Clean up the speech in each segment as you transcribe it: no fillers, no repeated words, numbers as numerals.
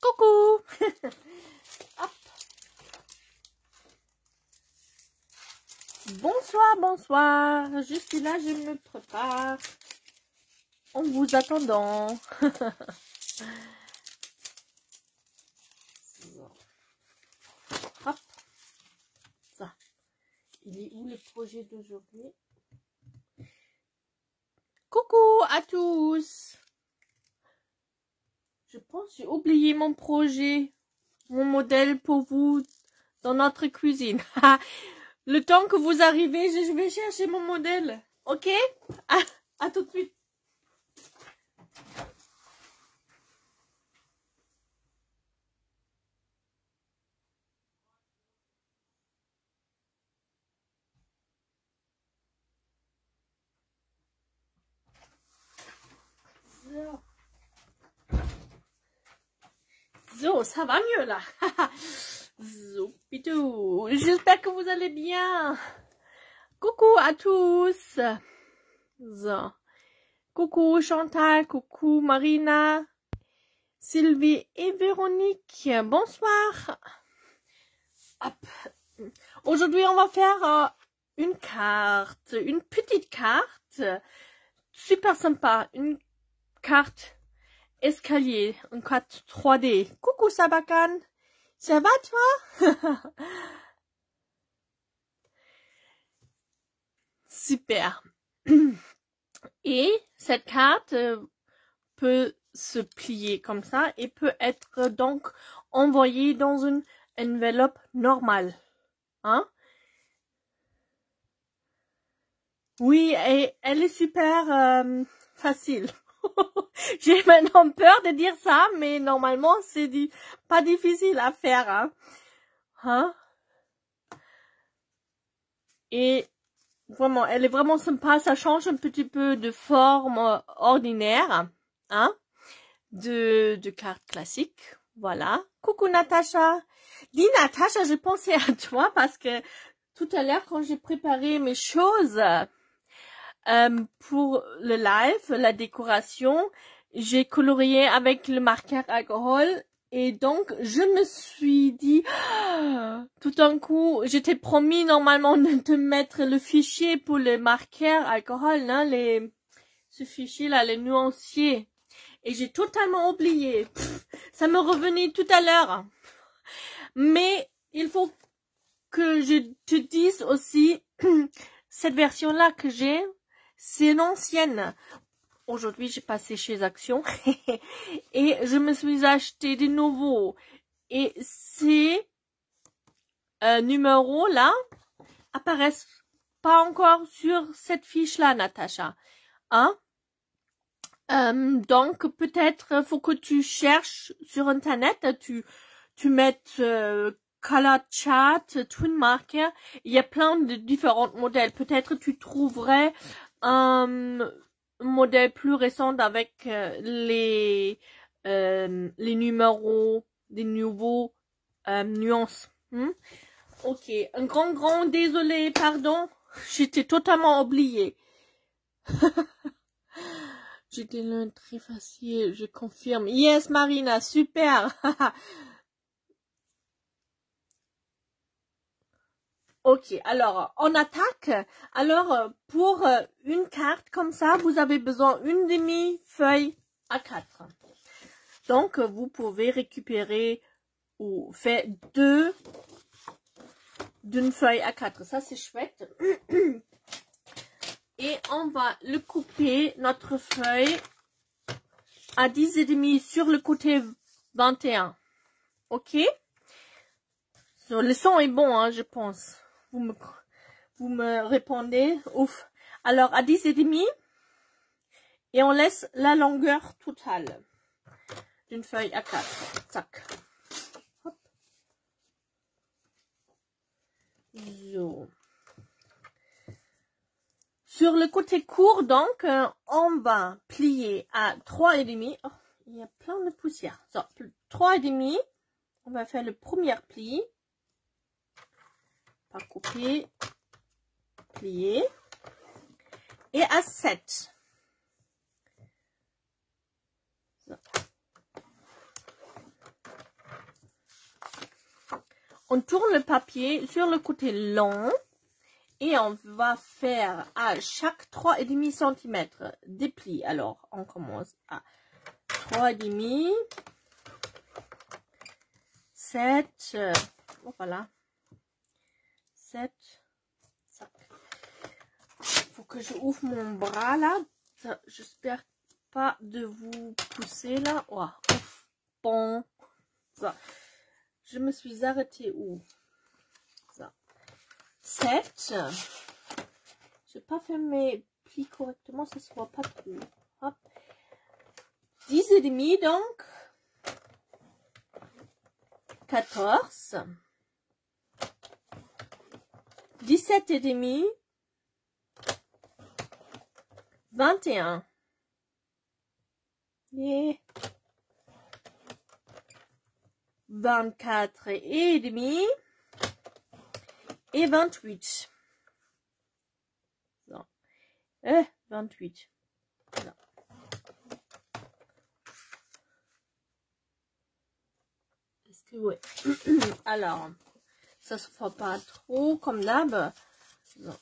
Coucou. Hop. Bonsoir, bonsoir. Je suis là, je me prépare. En vous attendant. Hop. Ça. Il est où le projet d'aujourd'hui? Coucou à tous. Je pense que j'ai oublié mon projet, mon modèle pour vous dans notre cuisine. Le temps que vous arrivez, je vais chercher mon modèle. Ok? À tout de suite. So, ça va mieux là. So, pitou. J'espère que vous allez bien. Coucou à tous. So. Coucou Chantal, coucou Marina, Sylvie et Véronique. Bonsoir. Hop. Aujourd'hui, on va faire une carte, une petite carte. Super sympa. Une carte escalier, une carte 3D. Coucou Sabakan. Ça va toi? Super. Et cette carte peut se plier comme ça et peut être donc envoyée dans une enveloppe normale. Hein? Oui, et elle est super facile. J'ai maintenant peur de dire ça, mais normalement c'est pas difficile à faire. Hein? Et vraiment, elle est vraiment sympa. Ça change un petit peu de forme ordinaire, hein, de carte classique. Voilà. Coucou Natacha. Dis Natacha, j'ai pensé à toi parce que tout à l'heure quand j'ai préparé mes choses pour le live, la décoration, j'ai colorié avec le marqueur alcool. Et donc, je me suis dit, tout d'un coup, j'étais promis normalement de te mettre le fichier pour le marqueur alcool, hein, ce fichier-là, les nuanciers. Et j'ai totalement oublié. Ça me revenait tout à l'heure. Mais il faut que je te dise aussi, cette version-là que j'ai, c'est l'ancienne. Aujourd'hui, j'ai passé chez Action et je me suis acheté des nouveaux. Et ces numéros-là apparaissent pas encore sur cette fiche-là, Natacha. Hein? Donc, peut-être faut que tu cherches sur Internet, tu mettes Color Chart, Twin Marker. Il y a plein de différents modèles. Peut-être tu trouverais un modèle plus récent avec les numéros, des nouveaux nuances. Ok, un grand désolé, pardon, j'étais totalement oubliée. J'étais l'un très facile, je confirme. Yes, Marina, super. Ok, alors, on attaque. Alors, pour une carte comme ça, vous avez besoin d'une demi-feuille A4. Donc, vous pouvez récupérer ou faire deux d'une feuille A4. Ça, c'est chouette. Et on va le couper, notre feuille, à 10,5 sur le côté 21. Ok? So, le son est bon, hein, je pense. Vous me répondez. Ouf. Alors, à 10,5. Et on laisse la longueur totale d'une feuille A4. Zac. Hop. So. Sur le côté court, donc, on va plier à 3,5. Oh, il y a plein de poussière. So, 3,5. On va faire le premier pli. Pas couper. Plier. Et à 7. So. On tourne le papier sur le côté long et on va faire à chaque 3,5 cm des plis. Alors, on commence à 3,5, 7, voilà, 7, 5. Faut que je ouvre mon bras là. J'espère pas de vous pousser là. Oh, bon, ça. Je me suis arrêtée où? Ça. 7. J'ai pas fait mes plis correctement, ça se voit pas trop. Hop. 10,5 donc. 14. 17,5. 21. Et 24,5 et 28. Non. 28. Non. Est-ce que ouais. Alors, ça se fait pas trop comme d'hab. Non.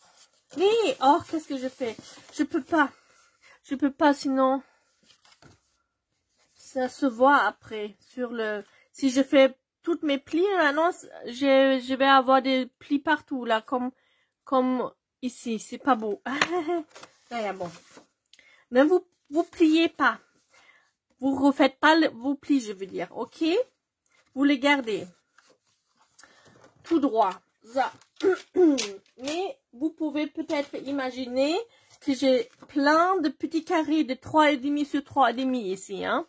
Mais oh, qu'est-ce que je fais? Je peux pas sinon ça se voit après sur le. Si je fais toutes mes plis maintenant, je vais avoir des plis partout là, comme ici. C'est pas beau. Ouais, bon. Ne vous pliez pas. Vous refaites pas vos plis, je veux dire. Ok? Vous les gardez tout droit. Ça. Mais vous pouvez peut-être imaginer que j'ai plein de petits carrés de 3,5 sur 3,5 ici. Hein?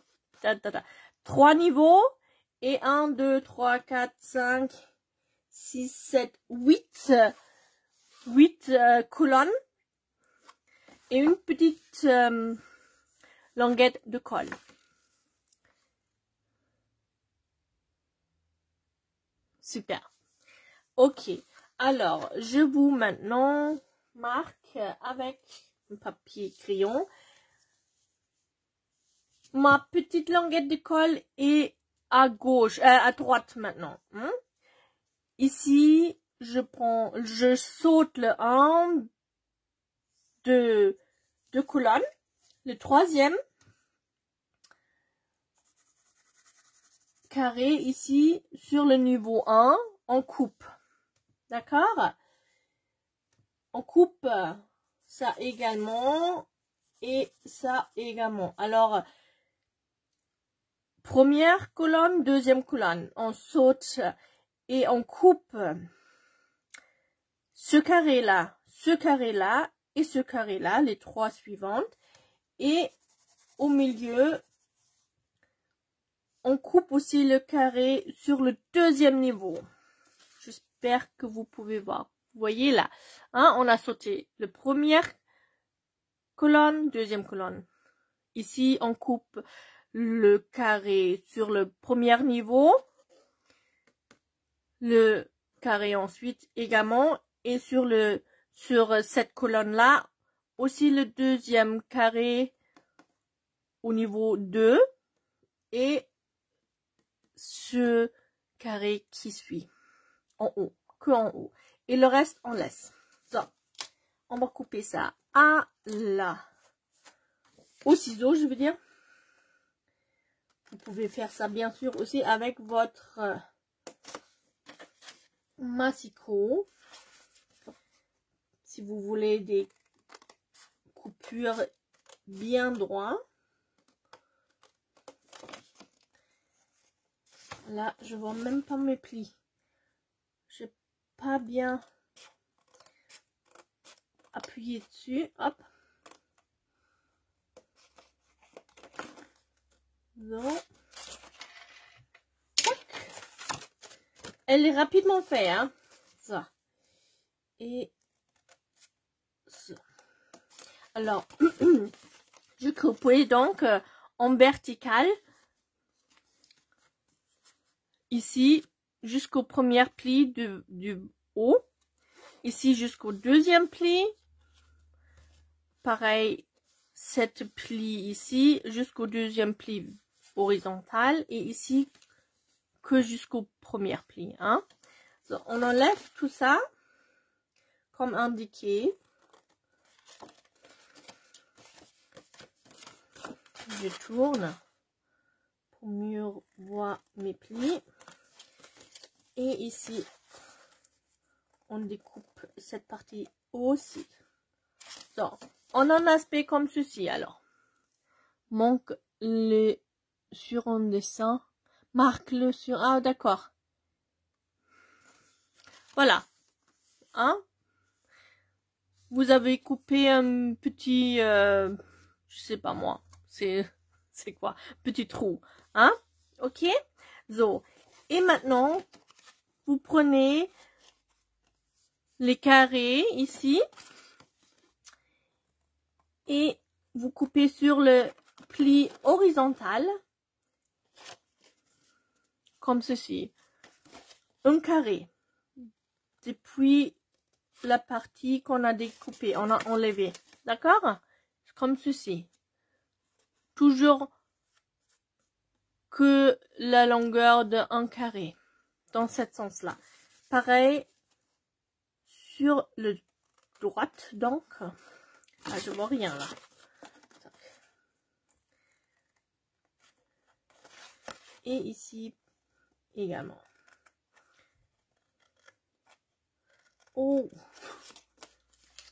3 niveaux. Et 1, 2, 3, 4, 5, 6, 7, 8. 8 colonnes. Et une petite languette de colle. Super. Ok. Alors, je vous maintenant marque avec un papier crayon. Ma petite languette de colle est à gauche, à droite maintenant. Hein? Ici, je saute le 1, 2 colonnes. Le troisième carré ici sur le niveau 1, on coupe. D'accord? On coupe ça également et ça également. Alors, première colonne, deuxième colonne, on saute et on coupe ce carré-là et ce carré-là, les trois suivantes. Et au milieu, on coupe aussi le carré sur le deuxième niveau. J'espère que vous pouvez voir. Vous voyez là, hein, on a sauté le première colonne, deuxième colonne. Ici, on coupe le carré sur le premier niveau, le carré ensuite également, et sur cette colonne là aussi le deuxième carré au niveau 2 et ce carré qui suit en haut, que en haut, et le reste on laisse. Donc, on va couper ça à là, au ciseau, je veux dire. Vous pouvez faire ça bien sûr aussi avec votre massicot. Si vous voulez des coupures bien droites. Là, je vois même pas mes plis. J'ai pas bien appuyé dessus. Hop. Donc. Elle est rapidement faite, hein. Ça. Et ça. Alors, je coupe donc en vertical. Ici, jusqu'au premier pli du haut. Ici, jusqu'au deuxième pli. Pareil, cette pli ici, jusqu'au deuxième pli horizontal. Et ici, que jusqu'au premier pli. Hein. So, on enlève tout ça comme indiqué. Je tourne pour mieux voir mes plis. Et ici, on découpe cette partie aussi. So, on a un aspect comme ceci alors. Manque le sur un dessin. Marque-le sur... Ah, d'accord. Voilà. Hein? Vous avez coupé un petit... je sais pas moi. C'est quoi? Petit trou. Hein? Ok? So. Et maintenant, vous prenez les carrés ici. Et vous coupez sur le pli horizontal. Comme ceci. Un carré. Depuis la partie qu'on a découpée, on a enlevé. D'accord? Comme ceci. Toujours que la longueur d'un carré. Dans ce sens-là. Pareil sur le droite. Donc, ah, je vois rien là. Et ici également. Oh,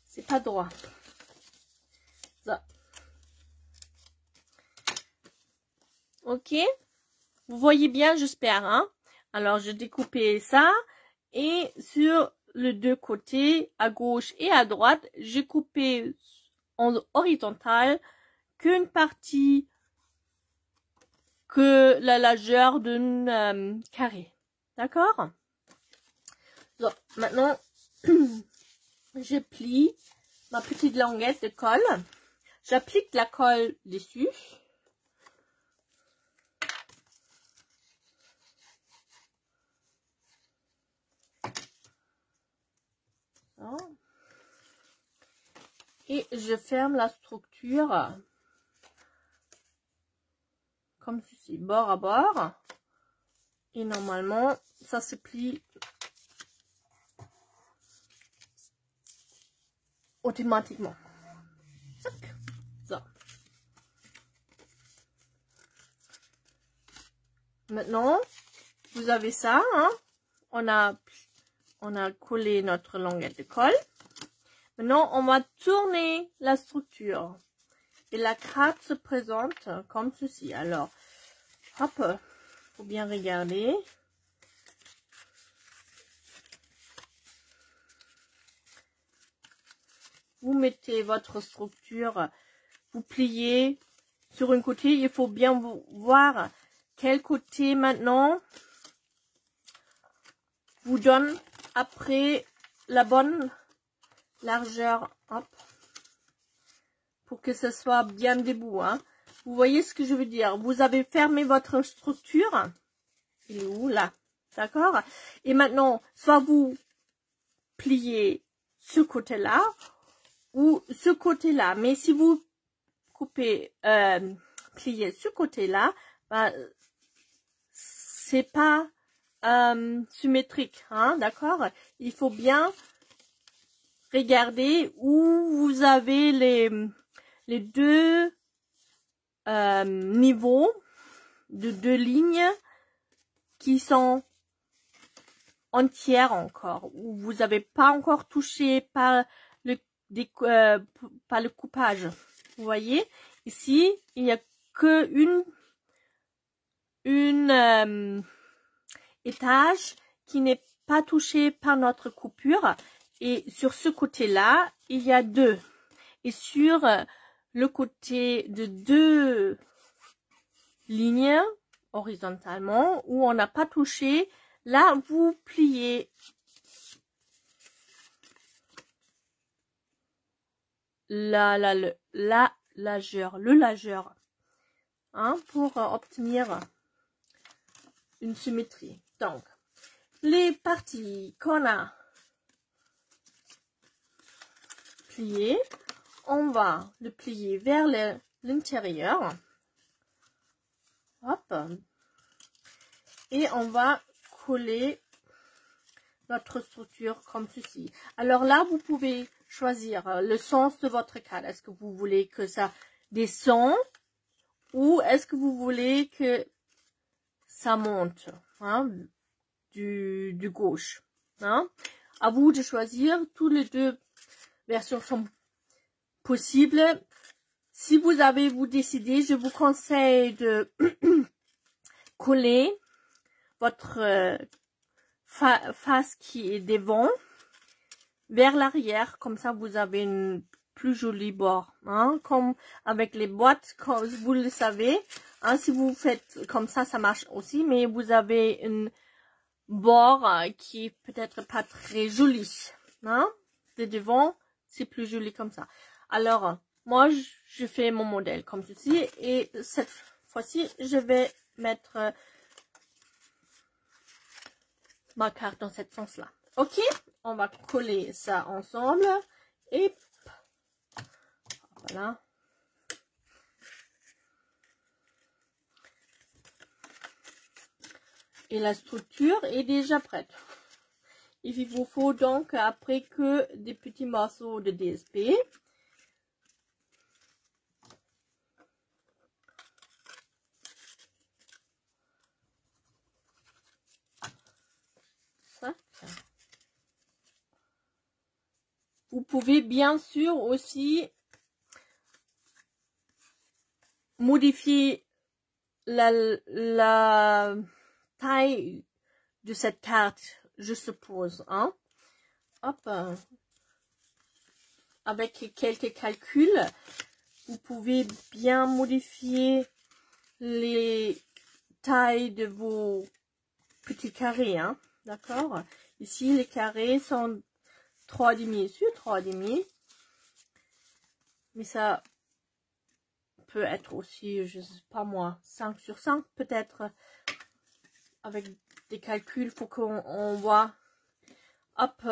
c'est pas droit. Ça. Ok, vous voyez bien, j'espère. Hein? Alors, je découpais ça et sur les deux côtés, à gauche et à droite, j'ai coupé en horizontal qu'une partie que la largeur d'un carré. D'accord? So, maintenant, je plie ma petite languette de colle. J'applique la colle dessus. So. Et je ferme la structure comme ceci, bord à bord. Et normalement, ça se plie automatiquement. So. Maintenant, vous avez ça. Hein? On a collé notre languette de colle. Maintenant, on va tourner la structure. Et la cravate se présente comme ceci. Alors, hop, faut bien regarder. Vous mettez votre structure, vous pliez sur un côté. Il faut bien voir quel côté maintenant vous donne après la bonne largeur. Hop, pour que ce soit bien debout. Hein. Vous voyez ce que je veux dire? Vous avez fermé votre structure. Il est où? Là. D'accord? Et maintenant, soit vous pliez ce côté-là ou ce côté-là. Mais si vous coupez, pliez ce côté-là, bah, c'est pas symétrique. Hein, d'accord? Il faut bien regarder où vous avez les deux niveaux de deux lignes qui sont entières encore, où vous n'avez pas encore touché par le coupage. Vous voyez, ici, il n'y a que une étage qui n'est pas touché par notre coupure. Et sur ce côté-là, il y a deux. Et sur le côté de deux lignes horizontalement où on n'a pas touché, là vous pliez la largeur, hein, pour obtenir une symétrie. Donc, les parties qu'on a pliées, on va le plier vers l'intérieur. Hop. Et on va coller notre structure comme ceci. Alors là, vous pouvez choisir le sens de votre cadre. Est-ce que vous voulez que ça descend ou est-ce que vous voulez que ça monte, hein, du gauche, hein? À vous de choisir. Toutes les deux versions sont possibles. Si vous avez décidé, je vous conseille de coller votre face qui est devant vers l'arrière, comme ça vous avez une plus jolie bord, hein, comme avec les boîtes, comme vous le savez, hein, si vous faites comme ça marche aussi, mais vous avez une bord qui est peut-être pas très jolie, hein, de devant, c'est plus joli comme ça. Alors, moi, je fais mon modèle comme ceci, et cette fois-ci, je vais mettre ma carte dans ce sens-là. Ok, on va coller ça ensemble et voilà. Et la structure est déjà prête. Il vous faut donc après que des petits morceaux de DSP. Vous pouvez bien sûr aussi modifier la taille de cette carte, je suppose, hein. Hop, avec quelques calculs, vous pouvez bien modifier les tailles de vos petits carrés, hein. D'accord? Ici, les carrés sont 3,5 sur 3,5. Mais ça peut être aussi, je sais pas moi, 5 sur 5 peut-être. Avec des calculs, faut qu'on voit, hop,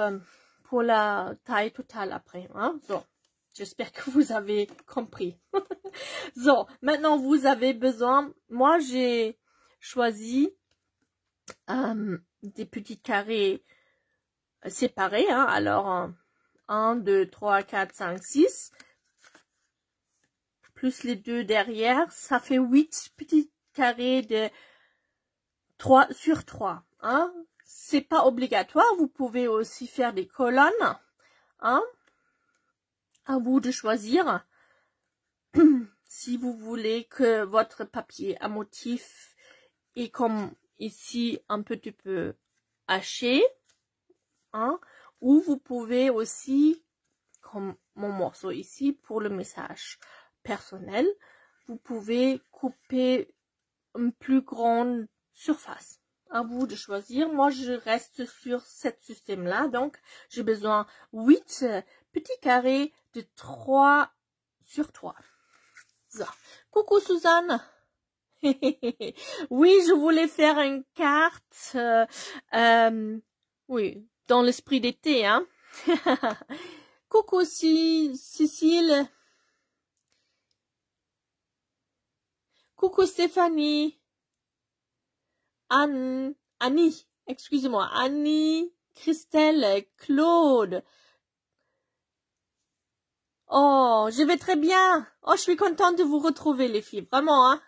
pour la taille totale après, hein. So, j'espère que vous avez compris. So, maintenant vous avez besoin, moi j'ai choisi des petits carrés séparés, hein. Alors 1, 2, 3, 4, 5, 6 plus les deux derrière, ça fait 8 petits carrés de 3 sur 3, hein. C'est pas obligatoire, vous pouvez aussi faire des colonnes, hein. À vous de choisir si vous voulez que votre papier à motif est comme ici un petit peu haché, hein, ou vous pouvez aussi, comme mon morceau ici pour le message personnel, vous pouvez couper une plus grande surface. À vous de choisir. Moi, je reste sur ce système-là. Donc, j'ai besoin 8 petits carrés de 3 sur 3. So. Coucou Suzanne. Oui, je voulais faire une carte. Oui, dans l'esprit d'été, hein. Coucou Cécile. Coucou Stéphanie. Annie, excusez-moi, Annie, Christelle, Claude. Oh, je vais très bien. Oh, je suis contente de vous retrouver, les filles. Vraiment, hein.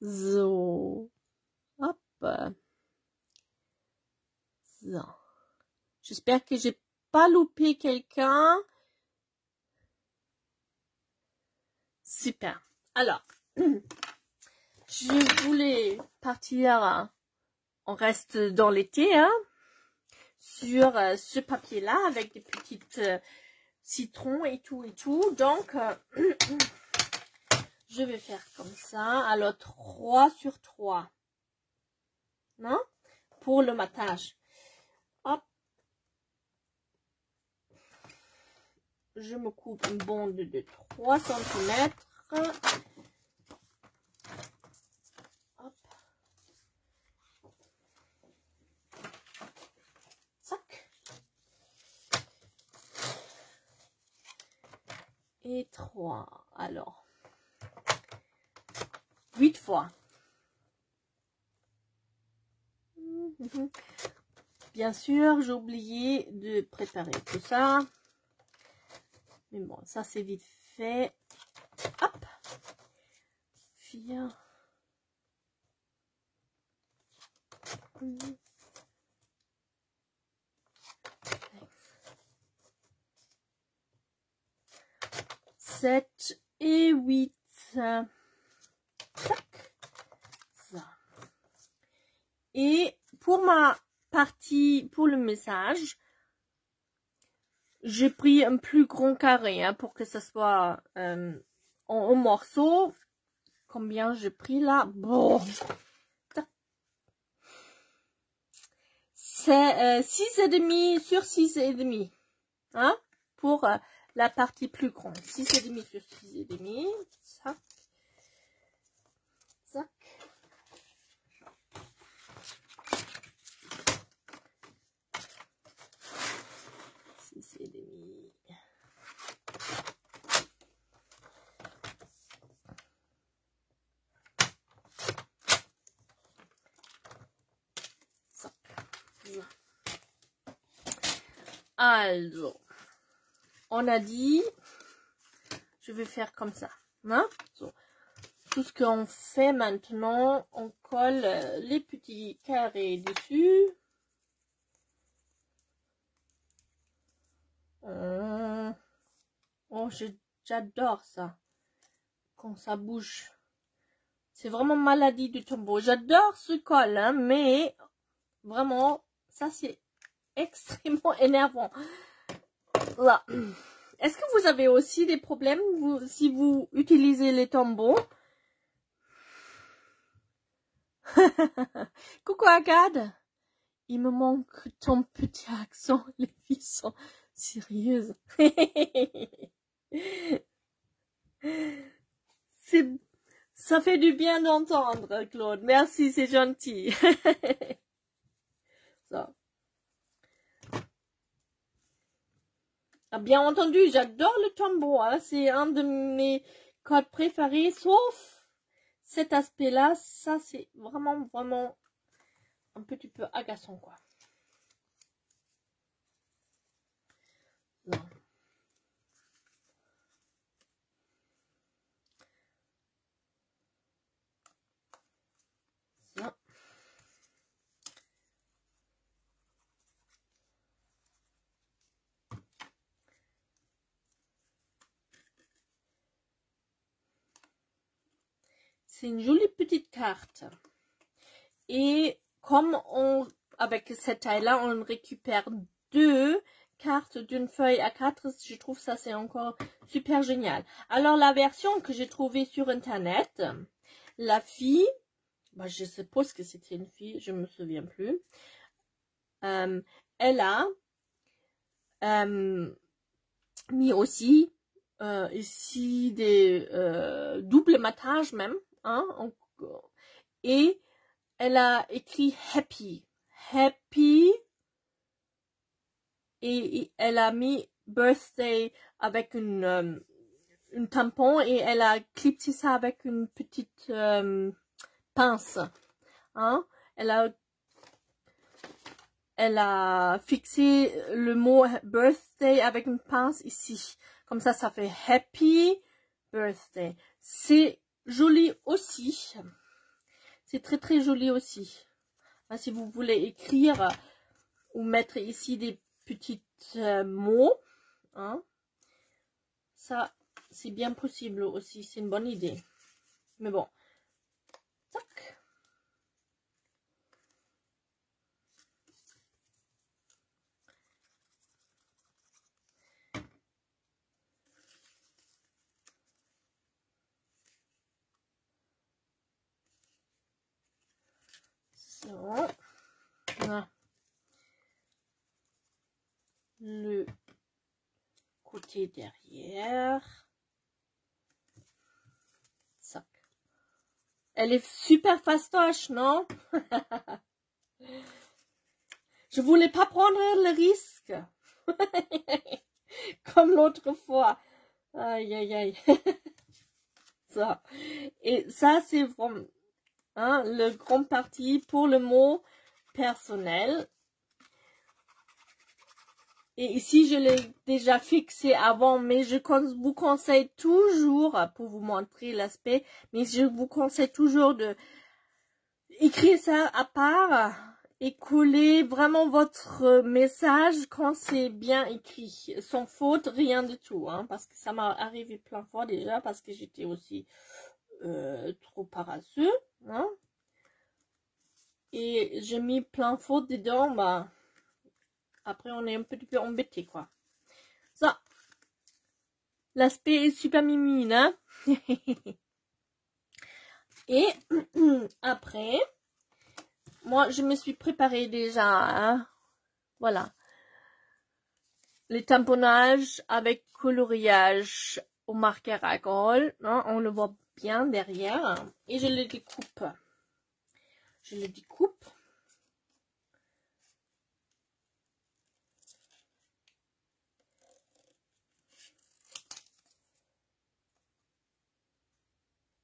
So. Hop. So. J'espère que j'ai pas loupé quelqu'un. Super. Alors, je voulais partir, on reste dans l'été, hein, sur ce papier-là, avec des petites citrons et tout. Donc, je vais faire comme ça. Alors, 3 sur 3. Non? Pour le matage. Hop. Je me coupe une bande de 3 cm. Hop. Sac. Et 3. Alors. 8 fois. Bien sûr, j'ai oublié de préparer tout ça. Mais bon, ça c'est vite fait. Hop. 4. 7 et 8. Tac. Ça. Et pour ma partie, pour le message, j'ai pris un plus grand carré hein, pour que ça soit en morceaux. Combien j'ai pris là? Bon. C'est 6,5 sur 6,5. Hein? Pour la partie plus grande. 6,5 sur 6,5. Zac. Zac. Et demi. So. Also, on a dit, je vais faire comme ça. Hein? So. Tout ce qu'on fait maintenant, on colle les petits carrés dessus. Oh, j'adore ça. Quand ça bouge. C'est vraiment maladie du tombeau. J'adore ce col, hein, mais vraiment, ça c'est extrêmement énervant. Là. Est-ce que vous avez aussi des problèmes si vous utilisez les tombeaux? Coucou Agade. Il me manque ton petit accent. Les filles sont sérieuses. Ça fait du bien d'entendre, Claude. Merci, c'est gentil. Ça. Ah, bien entendu, j'adore le tombeau. Hein. C'est un de mes codes préférés, sauf cet aspect-là. Ça, c'est vraiment, vraiment un petit peu agaçant, quoi. Non. Ça. C'est une jolie petite carte. Et comme avec cette taille-là, on récupère 2 cartes d'une feuille à 4. Je trouve ça, c'est encore super génial. Alors, la version que j'ai trouvée sur Internet, la fille, bah, je suppose que c'était une fille, je me souviens plus. Elle a mis aussi ici des doubles mattages même, hein, et elle a écrit happy, happy, et elle a mis birthday avec une tampon et elle a clipsé ça avec une petite pince, hein. Elle a fixé le mot birthday avec une pince ici. Comme ça, ça fait happy birthday. C'est joli aussi. C'est très très joli aussi. Hein, si vous voulez écrire ou mettre ici des petits mots, hein, ça c'est bien possible aussi. C'est une bonne idée. Mais bon. Tac. So. Voilà. Le côté derrière. Ça. Elle est super fastoche, non? Je voulais pas prendre le risque. Comme l'autre fois. Aïe, aïe, aïe. Ça. Et ça, c'est vraiment hein, le grand parti pour le mot personnel. Et ici, je l'ai déjà fixé avant, mais je vous conseille toujours, pour vous montrer l'aspect, mais je vous conseille toujours de écrire ça à part et coller vraiment votre message quand c'est bien écrit. Sans faute, rien du tout, hein, parce que ça m'a arrivé plein de fois déjà, parce que j'étais aussi trop paresseux, hein. Et j'ai mis plein de fautes dedans, bah... Après, on est un petit peu embêté, quoi. Ça. L'aspect est super mimine, hein. Et après, moi, je me suis préparée déjà, hein. Voilà. Les tamponnages avec coloriage au marqueur à alcool, hein. On le voit bien derrière. Et je le découpe. Je le découpe.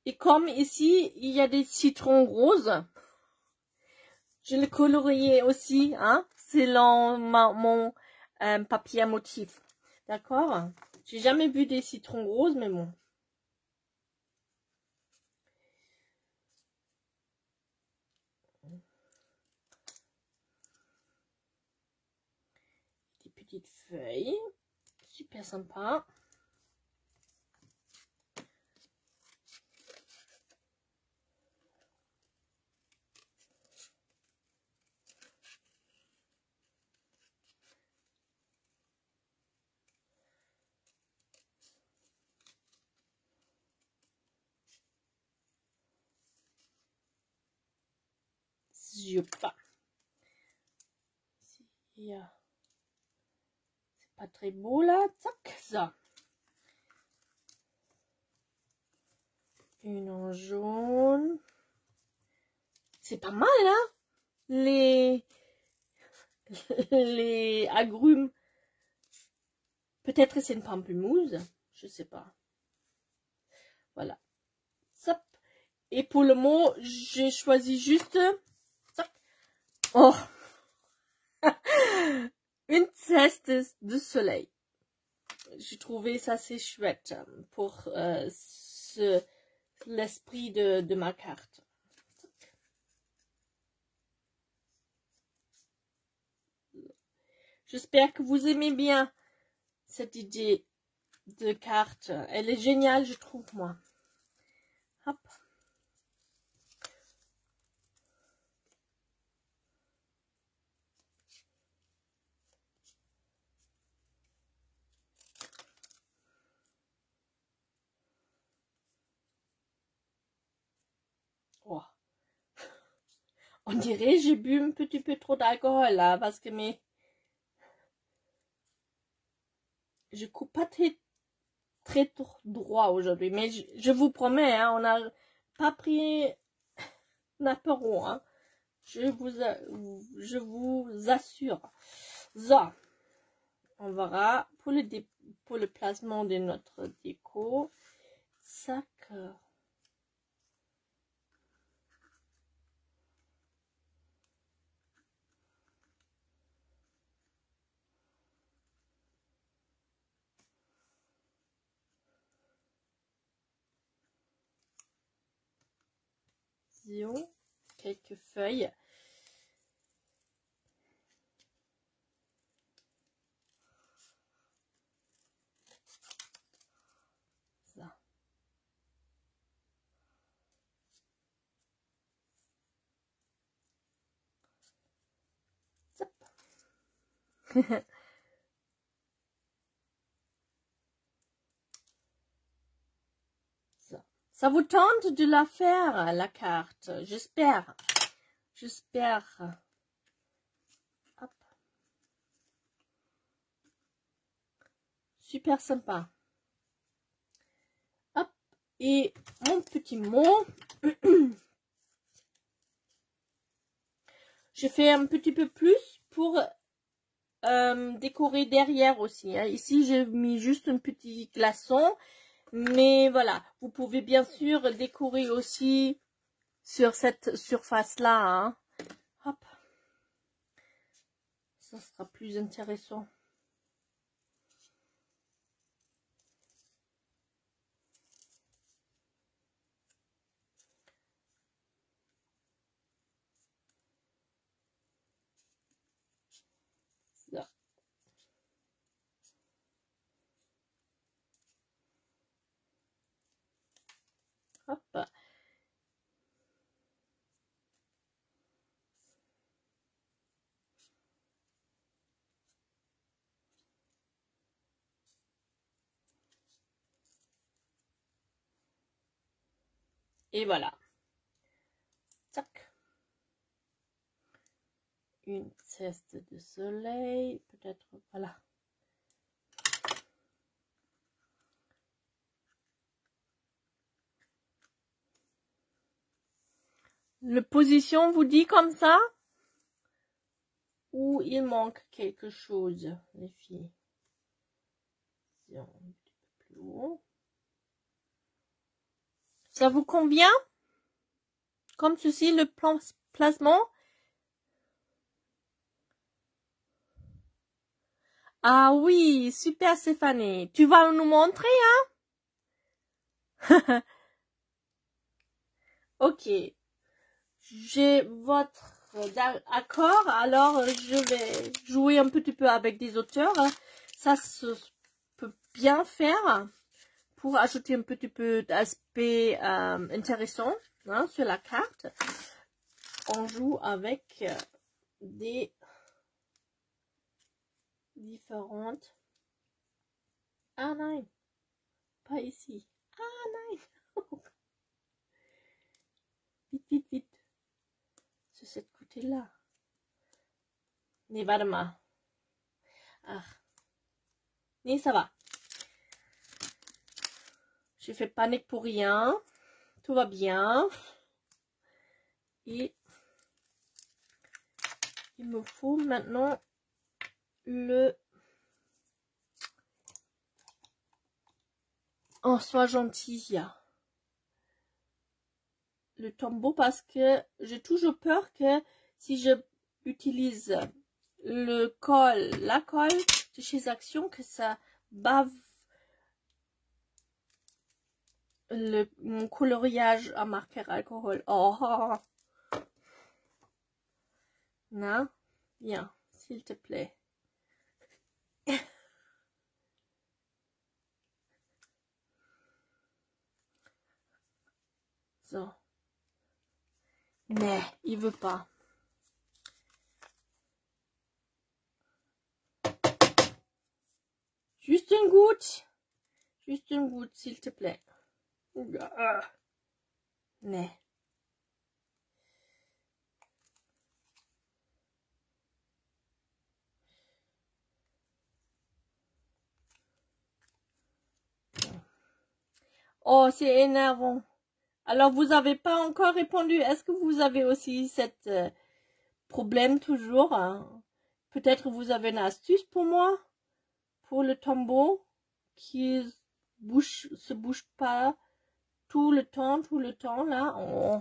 Et comme ici, il y a des citrons roses, je le colorier aussi, hein, selon mon papier à motif. D'accord? J'ai jamais vu des citrons roses, mais bon. Des petites feuilles. Super sympa. Pas. C'est pas très beau là. Tac, ça. Une en jaune. C'est pas mal, hein? Les agrumes. Peut-être c'est une pamplemousse. Je sais pas. Voilà. Zap. Et pour le mot, j'ai choisi juste... Zap. Oh. Une ceste de soleil. J'ai trouvé ça assez chouette pour l'esprit de ma carte. J'espère que vous aimez bien cette idée de carte. Elle est géniale, je trouve, moi. Hop. Oh. On dirait j'ai bu un petit peu trop d'alcool là, parce que je coupe pas très droit aujourd'hui, mais je vous promets, hein, on n'a pas pris un apéro, hein. Je vous assure. Ça, on verra pour le placement de notre déco. Sac. Quelques feuilles. Ça. Ça vous tente de la faire, la carte? J'espère. J'espère. Hop. Super sympa. Hop. Et mon petit mot. J'ai fait un petit peu plus pour décorer derrière aussi, hein. Ici, j'ai mis juste un petit glaçon. Mais voilà, vous pouvez bien sûr décorer aussi sur cette surface-là, hein. Hop. Ça sera plus intéressant. Ça. Hop. Et voilà. Tac. Une ceste de soleil. Peut-être, voilà. Le position vous dit comme ça? Ou il manque quelque chose, les filles? Un petit peu plus haut. Ça vous convient? Comme ceci, le placement? Ah oui, super Stéphanie. Tu vas nous montrer, hein? Ok. J'ai votre accord, alors je vais jouer un petit peu avec des auteurs. Ça se peut bien faire pour ajouter un petit peu d'aspect intéressant, hein, sur la carte. On joue avec des différentes. Ah non, pas ici. Ah non. Vite, vite, vite. C'est cette côté-là. Nee, warte mal. Ah. Nee, ça va. Je fais panique pour rien. Tout va bien. Et il me faut maintenant le... Oh, sois gentil. Le tombeau, parce que j'ai toujours peur que si je utilise le colle, la colle de chez Action, que ça bave mon coloriage à marqueur alcool. Oh, non, bien, s'il te plaît. So. Mais il veut pas. Juste une goutte. Juste une goutte, s'il te plaît. Mais. Oh, c'est énervant. Alors, vous n'avez pas encore répondu. Est-ce que vous avez aussi cette problème toujours, hein? Peut-être vous avez une astuce pour moi, pour le tombeau, qui se bouge pas tout le temps, là. Oh.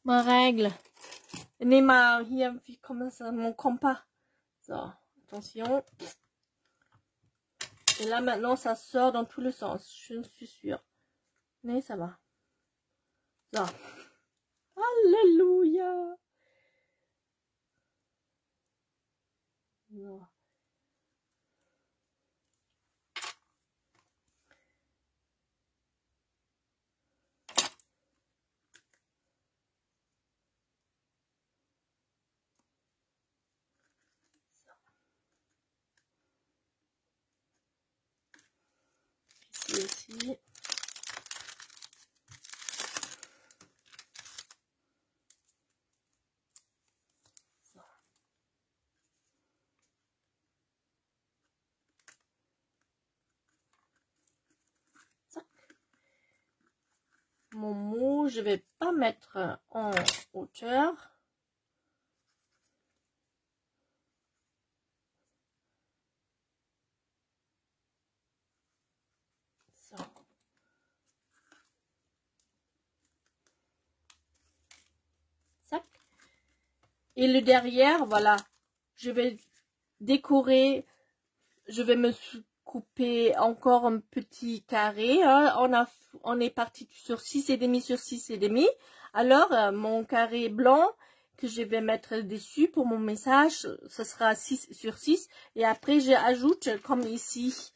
Ma règle. Neymar, hier, wie comment ça, mon compas. So, attention. Et là, maintenant, ça sort dans tous les sens. Je suis sûre. Mais ça va. So. Alléluia. So. Ici aussi. Mon mot, je vais pas mettre en hauteur. Ça. Sac. Et le derrière, voilà, je vais décorer, je vais me couper encore un petit carré. Hein. On est parti sur 6,5 sur 6,5. Alors, mon carré blanc que je vais mettre dessus pour mon message, ce sera 6 sur 6. Et après, j'ajoute, comme ici,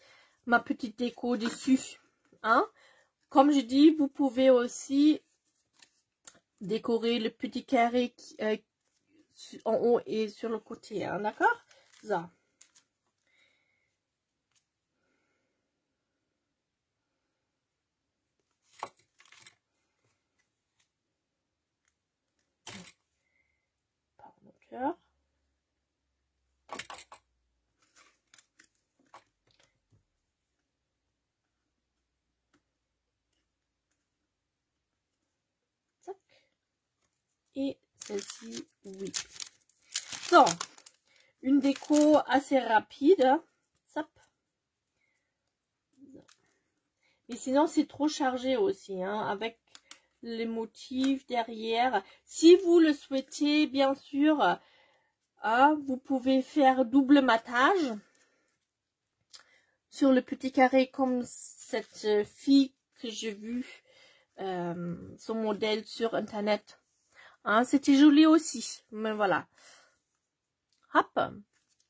ma petite déco dessus. Hein. Comme je dis, vous pouvez aussi décorer le petit carré en haut et sur le côté. Hein, d'accord? Ça. Par et celle-ci, oui. Donc, une déco assez rapide. Zap. Mais sinon, c'est trop chargé aussi, hein, avec les motifs derrière. Si vous le souhaitez, bien sûr, hein, vous pouvez faire double matage sur le petit carré comme cette fille que j'ai vue, son modèle sur internet. Hein, c'était joli aussi, mais voilà. Hop,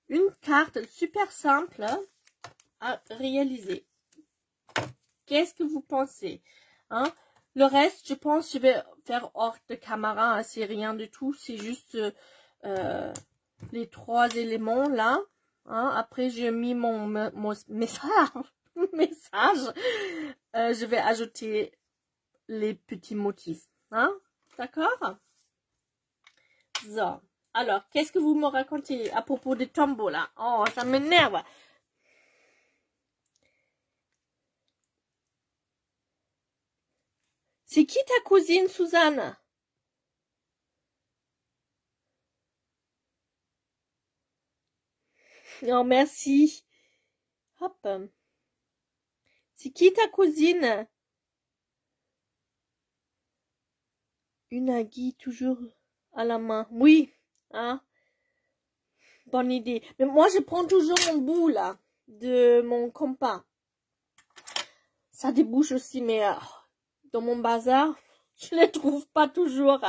une carte super simple à réaliser. Qu'est-ce que vous pensez, hein? Le reste, je pense, je vais faire hors de caméra. Hein, c'est rien du tout, c'est juste les 3 éléments là. Hein. Après, j'ai mis mon message. Je vais ajouter les petits motifs. Hein? D'accord? So. Alors, qu'est-ce que vous me racontez à propos des tombeaux là? Oh, ça m'énerve. C'est qui ta cousine, Suzanne? Non, merci. Hop. C'est qui ta cousine? Une aiguille toujours à la main. Oui, hein? Bonne idée. Mais moi, je prends toujours mon bout, là, de mon compas. Ça débouche aussi, mais dans mon bazar, je les trouve pas toujours.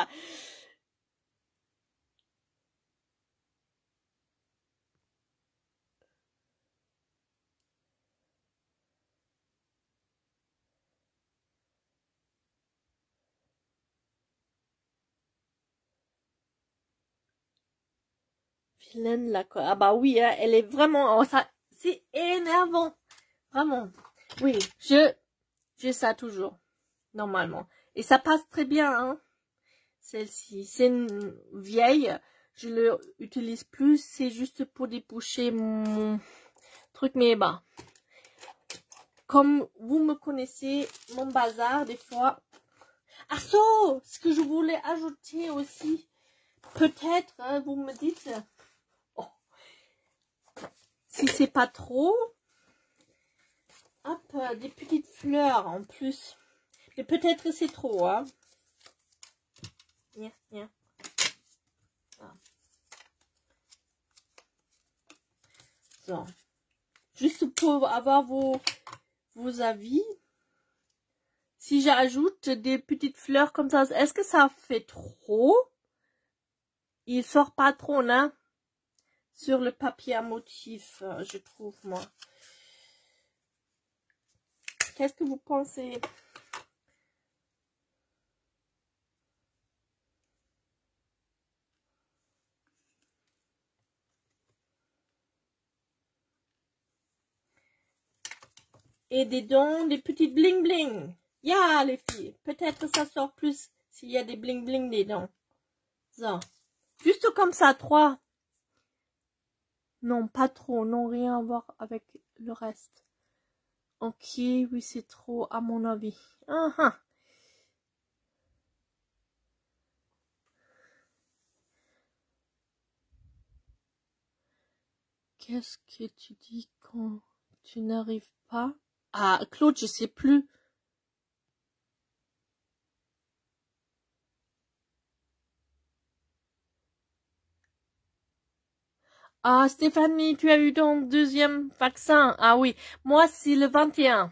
Vilaine, la quoi. Ah bah oui, hein, elle est vraiment... Oh, ça, c'est énervant. Vraiment. Oui, j'ai ça toujours, normalement. Et ça passe très bien, hein. Celle-ci, c'est une vieille. Je ne l'utilise plus. C'est juste pour déboucher mon truc. Mais bah, comme vous me connaissez, mon bazar, des fois... Ah, ça, ce que je voulais ajouter aussi. Peut-être, hein, vous me dites... Oh, si c'est pas trop... Hop, des petites fleurs en plus. Mais peut-être c'est trop, hein. Viens. Ah. So. Juste pour avoir vos avis. Si j'ajoute des petites fleurs comme ça, est-ce que ça fait trop? Il sort pas trop, hein? Sur le papier à motif, je trouve, moi. Qu'est-ce que vous pensez? Et des dents, des petites bling bling. Ya, les filles. Peut-être ça sort plus s'il y a des bling bling dedans. Ça. Juste comme ça, 3. Non, pas trop. Non, rien à voir avec le reste. Ok, oui, c'est trop à mon avis. Qu'est-ce que tu dis quand tu n'arrives pas? Ah, Claude, je sais plus. Ah, Stéphanie, tu as eu ton deuxième vaccin. Ah oui, moi c'est le 21.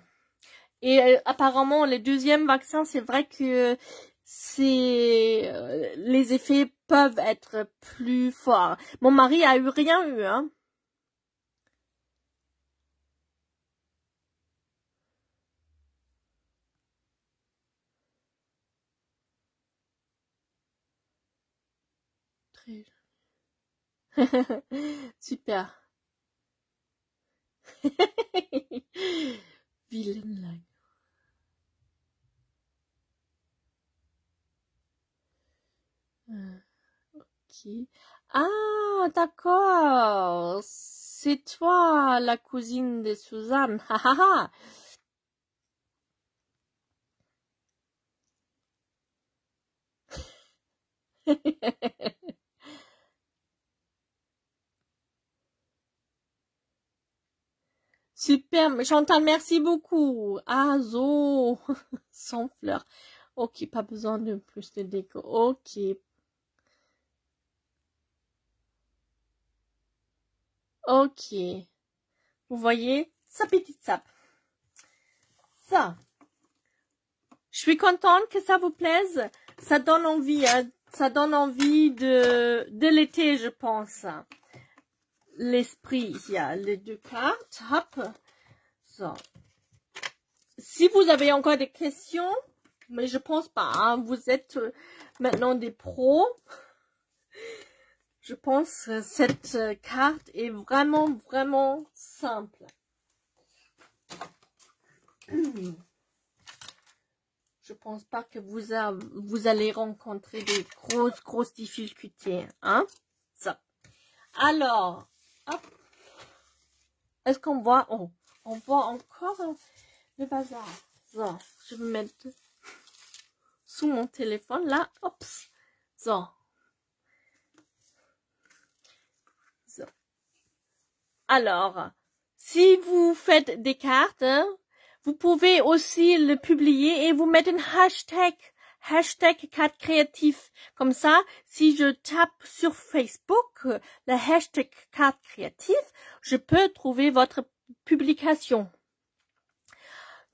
Et apparemment, le deuxième vaccin, c'est vrai que les effets peuvent être plus forts. Mon mari a eu rien eu, hein. Très super. Vilaine langue. Ok. Ah, d'accord. C'est toi, la cousine de Suzanne. Ha ha ha. Super, mais Chantal, merci beaucoup. Ah, zo, sans fleurs. Ok, pas besoin de plus de déco. Ok. Ok. Vous voyez, ça petite sape. Ça. Je suis contente que ça vous plaise. Ça donne envie, hein. Ça donne envie de l'été, je pense. L'esprit, il y a les deux cartes. Hop. So. Si vous avez encore des questions, mais je pense pas, hein, vous êtes maintenant des pros. Je pense que cette carte est vraiment, vraiment simple. Je pense pas que vous allez rencontrer des grosses difficultés, hein. Ça. Alors, hop. Est-ce qu'on voit, oh, on voit encore le bazar. So, je vais mettre sous mon téléphone là, hop. So. So. Alors, si vous faites des cartes, hein, vous pouvez aussi le publier et vous mettre un hashtag carte créatif. Comme ça, si je tape sur Facebook le hashtag carte créatif, je peux trouver votre publication.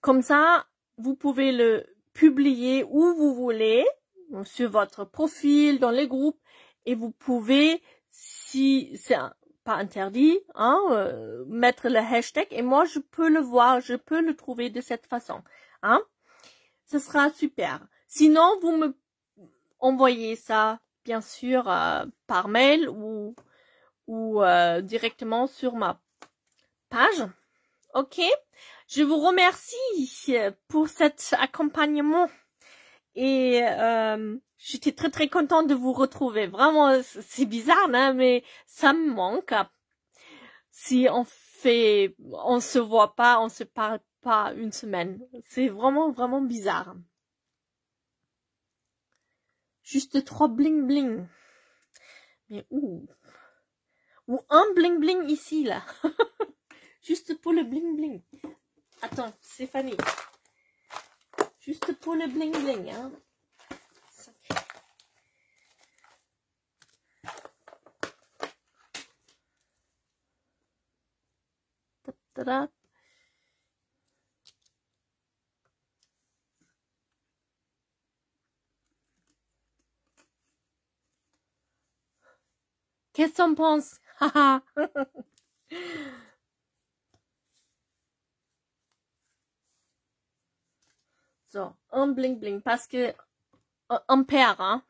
Comme ça, vous pouvez le publier où vous voulez, sur votre profil, dans les groupes, et vous pouvez, si c'est pas interdit, hein, mettre le hashtag, et moi je peux le voir, je peux le trouver de cette façon, hein. Ce sera super. Sinon, vous me envoyez ça, bien sûr, par mail ou directement sur ma page. Ok, je vous remercie pour cet accompagnement et j'étais très contente de vous retrouver. Vraiment, c'est bizarre, hein, mais ça me manque. Si on se voit pas, on se parle pas une semaine. C'est vraiment bizarre. Juste 3 bling bling. Mais où? Ou un bling bling ici, là. Juste pour le bling bling. Attends, Stéphanie. Juste pour le bling bling, hein. Ta-da. Qu'est-ce qu'on pense? So, un bling bling parce que un paire, hein.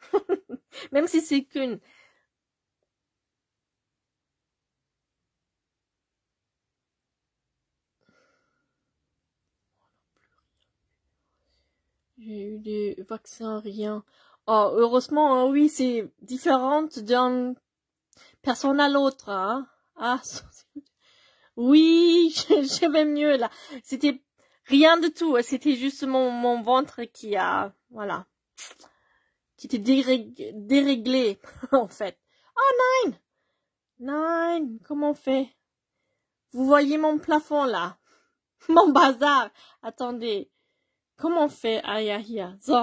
Même si c'est qu'une. J'ai eu des vaccins, rien. Oh, heureusement, hein, oui, c'est différent d'une personne à l'autre, hein. Ah, oui, je vais mieux, là. C'était rien de tout. C'était juste mon ventre qui a, voilà, qui était déréglé, en fait. Oh, Nine, comment on fait? Vous voyez mon plafond, là? Mon bazar. Attendez. Comment on fait? Aïe, aïe, aïe. So.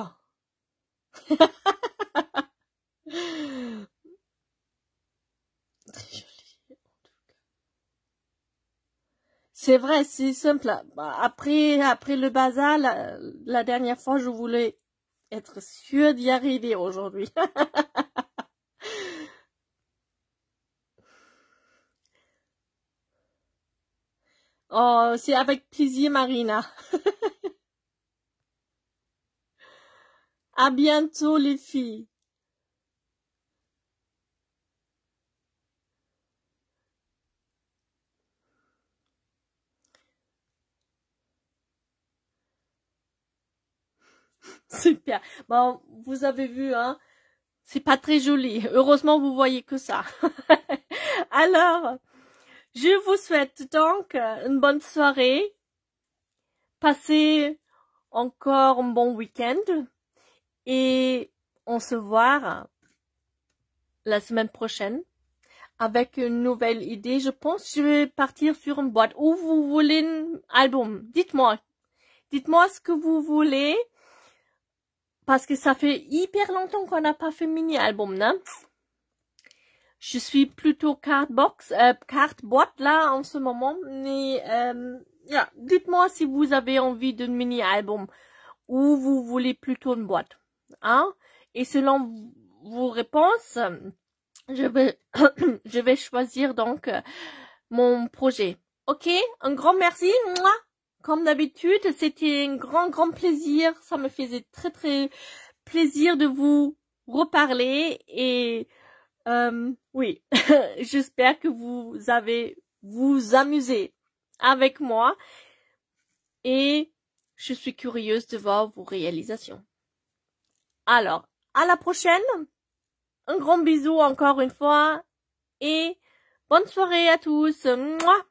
Très joli. C'est vrai, c'est simple. Bah, après le bazar, la dernière fois, je voulais être sûre d'y arriver aujourd'hui. Oh, c'est avec plaisir, Marina. À bientôt, les filles. Super. Bon, vous avez vu, hein. C'est pas très joli. Heureusement, vous voyez que ça. Alors, je vous souhaite donc une bonne soirée. Passez encore un bon week-end. Et on se voit la semaine prochaine avec une nouvelle idée. Je pense que je vais partir sur une boîte. Où vous voulez un album? Dites-moi. Dites-moi ce que vous voulez. Parce que ça fait hyper longtemps qu'on n'a pas fait mini-album, non? Je suis plutôt carte-box, carte-boîte là en ce moment. Mais dites-moi si vous avez envie d'un mini-album ou vous voulez plutôt une boîte. Hein? Et selon vos réponses, je vais, je vais choisir donc mon projet. Ok? Un grand merci. Mouah. Comme d'habitude, c'était un grand plaisir. Ça me faisait très plaisir de vous reparler et oui, j'espère que vous avez vous amusé avec moi et je suis curieuse de voir vos réalisations. Alors, à la prochaine. Un grand bisou encore une fois et bonne soirée à tous. Mouah.